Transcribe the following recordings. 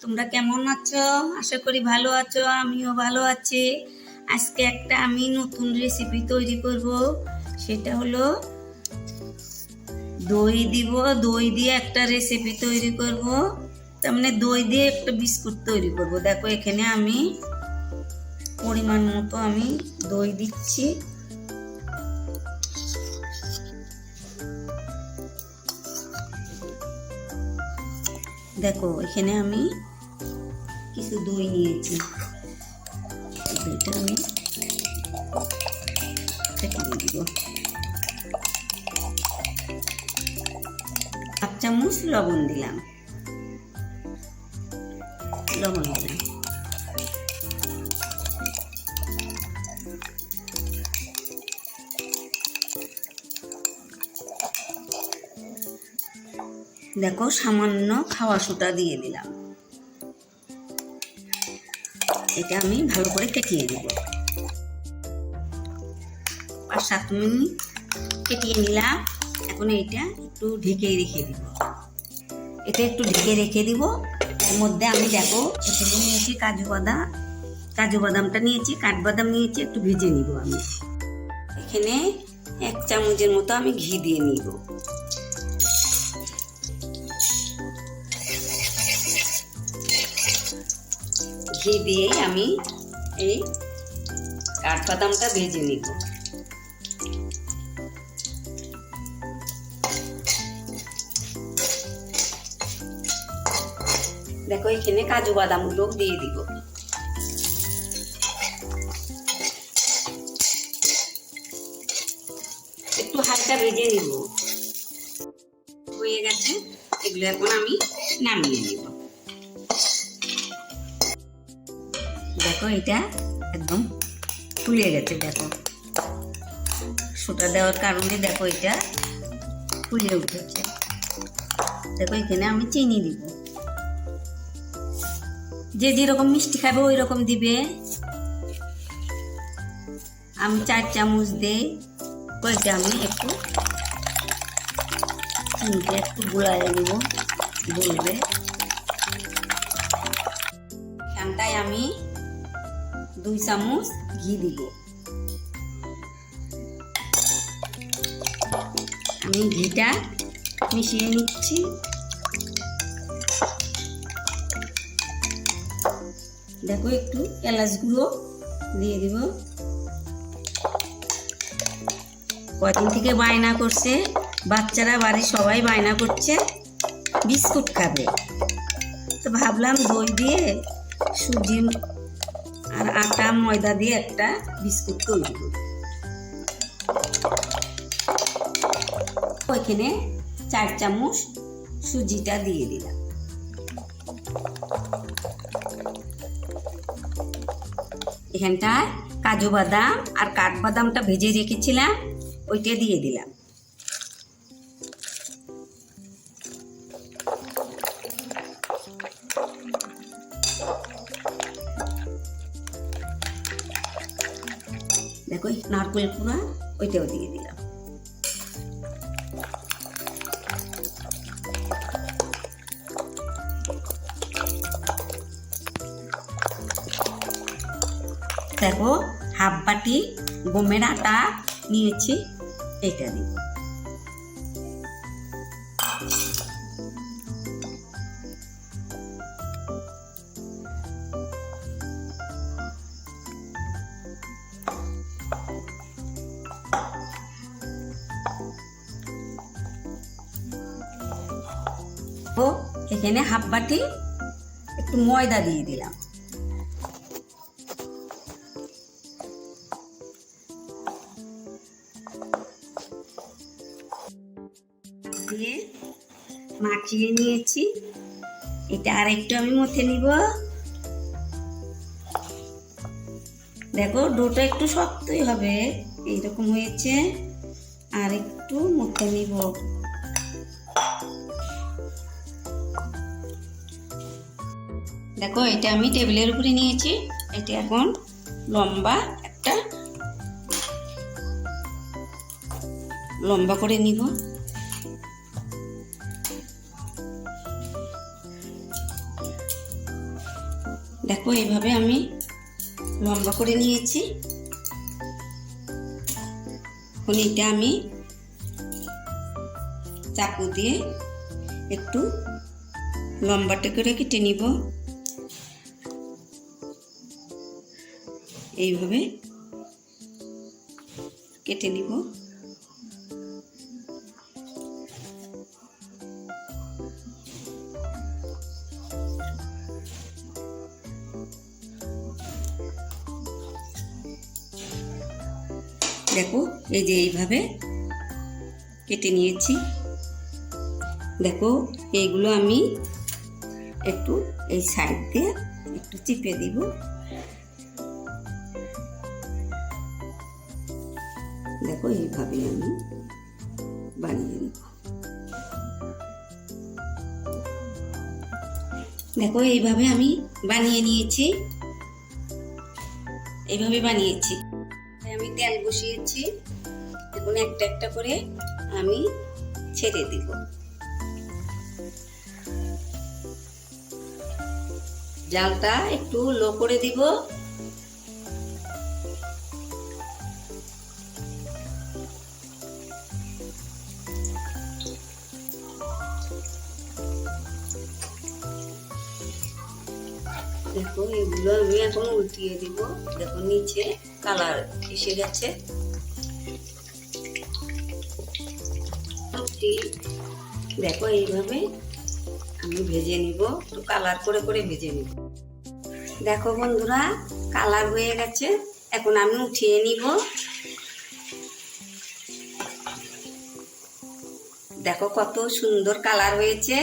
তোমরা কেমন আছো? আশা করি ভালো আছো, আমিও ভালো আছি। আজকে একটা আমি নতুন রেসিপি তৈরি করব, সেটা হলো দই দিব। দই দিয়ে একটা রেসিপি তৈরি করব, তার মানে দই দিয়ে একটা বিস্কুট তৈরি করব। দেখো এখানে আমি পরিমাণ মতো আমি দই দিচ্ছি। দেখো এখানে আমি কিছু দই নিয়েছি, দইটা আমি ফেটিয়ে দিব। 1 চামচ লবণ দিলাম। দেখো সামান্য খাওয়া সোডা দিয়ে দিলাম। এটা আমি ভালো করে ফেটিয়ে দেব। 5-7 মিনিট ফেটিয়ে নিলাম। এখন এইটা একটু ঢেকে রেখে দিব। এটা একটু ঢেকে রেখে দিব। এর মধ্যে আমি দেখো এখানে নিয়েছি কাজু বাদামটা নিয়েছি, কাঠবাদাম নিয়েছি, একটু ভেজে নিব। আমি এখানে 1 চামচের মতো আমি ঘি দিয়ে নিব। ঘি দিয়ে আমি এই কাঠবাদামটা ভেজে নিব। দেখো এখানে কাজু বাদামগুলো দিয়ে দিব। একটু হালকা ভেজে নিব। হয়ে গেছে, এগুলো এখন আমি নামিয়ে নিব। দেখো এটা একদম ফুলে গেছে। দেখো সোডা দেওয়ার কারণে দেখো এটা ফুলে উঠেছে। দেখো এখানে আমি চিনি দিব। যে যেরকম মিষ্টি খাবে ওই রকম দিবে। আমি 4 চামচ দিই। কয়েকটা আমি একটু চিনিটা একটু গুলাইয়ে নিব, বলবে। এখানটায় আমি 2 চামচ ঘি দিব। আমি ঘিটা মিশিয়ে নিচ্ছি। দেখো একটু এলাচ গুঁড়ো দিয়ে দিব। কদিন থেকে বায়না করছে, বাচ্চারা বাড়ির সবাই বায়না করছে বিস্কুট খাবে। তো ভাবলাম দই দিয়ে সুজি আর আটা ময়দা দিয়ে একটা বিস্কুট তৈরি করব। ওইখানে 4 চামচ সুজিটা দিয়ে দিলাম। এখানটায় কাজু বাদাম আর কাঠবাদামটা ভেজে রেখেছিলাম, ওইটা দিয়ে দিলাম। দেখো নারকেল কুড়া ওইটাও দিয়ে দিলাম। দেখো হাফ বাটি গমের আটা নিয়েছি, এটা দিব। ও এখানে হাফ বাটি একটু ময়দা দিয়ে দিলাম। দিয়ে মাখিয়ে নিয়েছি। এটা আর একটু আমি মথে নিব। দেখো ডোটা একটু শক্তই হবে, এইরকম হয়েছে। আর একটু মথে নিব। দেখো এটা আমি টেবিলের উপরে নিয়েছি। এটা এখন লম্বা করে নিব। দেখো এইভাবে আমি লম্বা করে নিয়েছি। এখন এটা আমি চাকু দিয়ে একটু লম্বাটা করে কেটে নিব। এইভাবে কেটে নিব। দেখো এই যে এইভাবে কেটে নিয়েছি। দেখো এইগুলো আমি একটু এই সাইড দিয়ে একটু চিপে দিব। দেখো এইভাবে আমি বানিয়ে নেব। দেখো এইভাবে আমি বানিয়ে নিয়েছি। এইভাবে বানিয়েছি। আমি তেল বসিয়েছি। এখন একটা একটা করে আমি ছেড়ে দিব। জালটা একটু লো করে দিব। দেখো এগুলো আমি এখন উল্টিয়ে দিব। দেখো নিচে কালার এসে গেছে। দেখো এইভাবে আমি ভেজে নিব, একটু কালার করে করে ভেজে নিব। দেখো বন্ধুরা কালার হয়ে গেছে। এখন আমি উঠিয়ে নিব। দেখো কত সুন্দর কালার হয়েছে।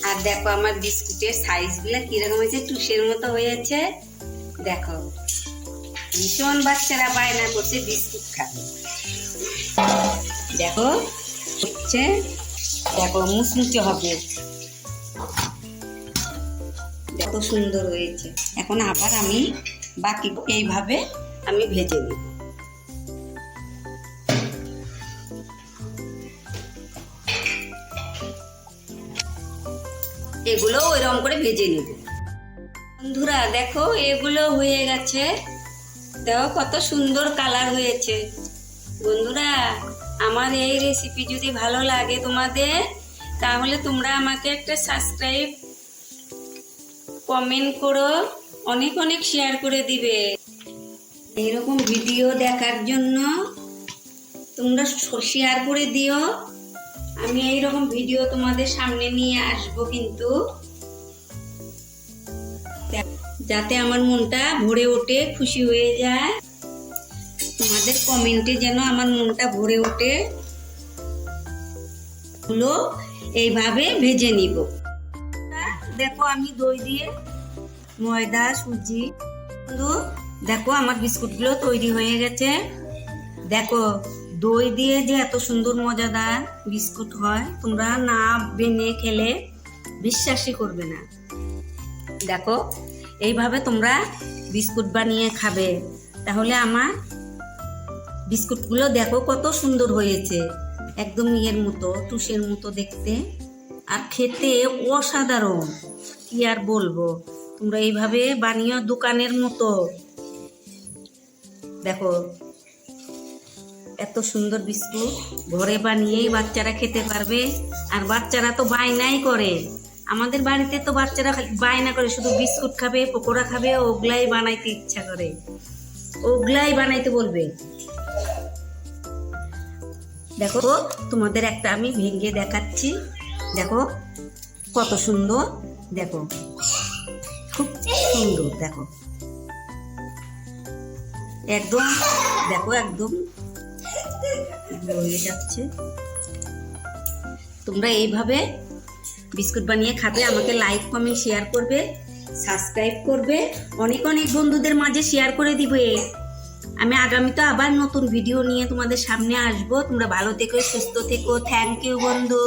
আর দেখো আমার বিস্কুটের সাইজগুলো কিরকম হয়েছে, টুসের মতো হয়েছে। দেখো ভীষণ বাচ্চারা বায়না করছে বিস্কুট খাবে। দেখো হচ্ছে, দেখো মুচমুচে হবে, কত সুন্দর হয়েছে। এখন আবার আমি বাকি এইভাবে আমি ভেজে নিব। এগুলো ওইরকম করে ভেজে নিব। বন্ধুরা দেখো এগুলো হয়ে গেছে। দেখো কত সুন্দর কালার হয়েছে। বন্ধুরা আমার এই রেসিপি যদি ভালো লাগে তোমাদের, তাহলে তোমরা আমাকে একটা সাবস্ক্রাইব, কমেন্ট করো, অনেক অনেক শেয়ার করে দিবে। এইরকম ভিডিও দেখার জন্য তোমরা শেয়ার করে দিও। আমি এইরকম ভিডিও তোমাদের সামনে নিয়ে আসবো, কিন্তু যাতে আমার মনটা ভরে ওঠে, খুশি হয়ে যায়। তোমাদের কমেন্টে যেন আমার মনটা ভরে ওঠে। গুলো এইভাবে ভেজে নিব। দেখো আমি দই দিয়ে, ময়দা, সুজি, দেখো আমার বিস্কুটগুলো তৈরি হয়ে গেছে। দেখো দই দিয়ে যে এত সুন্দর মজাদার বিস্কুট হয়, তোমরা না বেনে খেলে বিশ্বাসই করবে না। দেখো এইভাবে তোমরা বিস্কুট বানিয়ে খাবে, তাহলে আমার বিস্কুটগুলো দেখো কত সুন্দর হয়েছে। একদম ইয়ের মতো, টুসের মতো দেখতে, আর খেতে অসাধারণ। কি আর বলবো, তোমরা এইভাবে বানিয়ে দোকানের মতো। দেখো এত সুন্দর বিস্কুট ঘরে বানিয়েই বাচ্চারা খেতে পারবে। আর বাচ্চারা তো বায়নাই করে। আমাদের বাড়িতে তো বাচ্চারা বায়না করে শুধু বিস্কুট খাবে, পকোড়া খাবে, ওগুলাই বানাইতে ইচ্ছা করে, ওগুলাই বানাইতে বলবে। দেখো তোমাদের একটা আমি ভেঙে দেখাচ্ছি। দেখো কত সুন্দর, দেখো খুব সুন্দর। দেখো একদম, দেখো একদম হয়ে যাচ্ছে। তোমরা এইভাবে বিস্কুট বানিয়ে খাবে। আমাকে লাইক, কমেন্ট, শেয়ার করবে, সাবস্ক্রাইব করবে, অনেক অনেক বন্ধুদের মাঝে শেয়ার করে দিবে। আমি আগামীতে আবার নতুন ভিডিও নিয়ে তোমাদের সামনে আসবো। তোমরা ভালো থেকো, সুস্থ থেকো। থ্যাংক ইউ বন্ধু।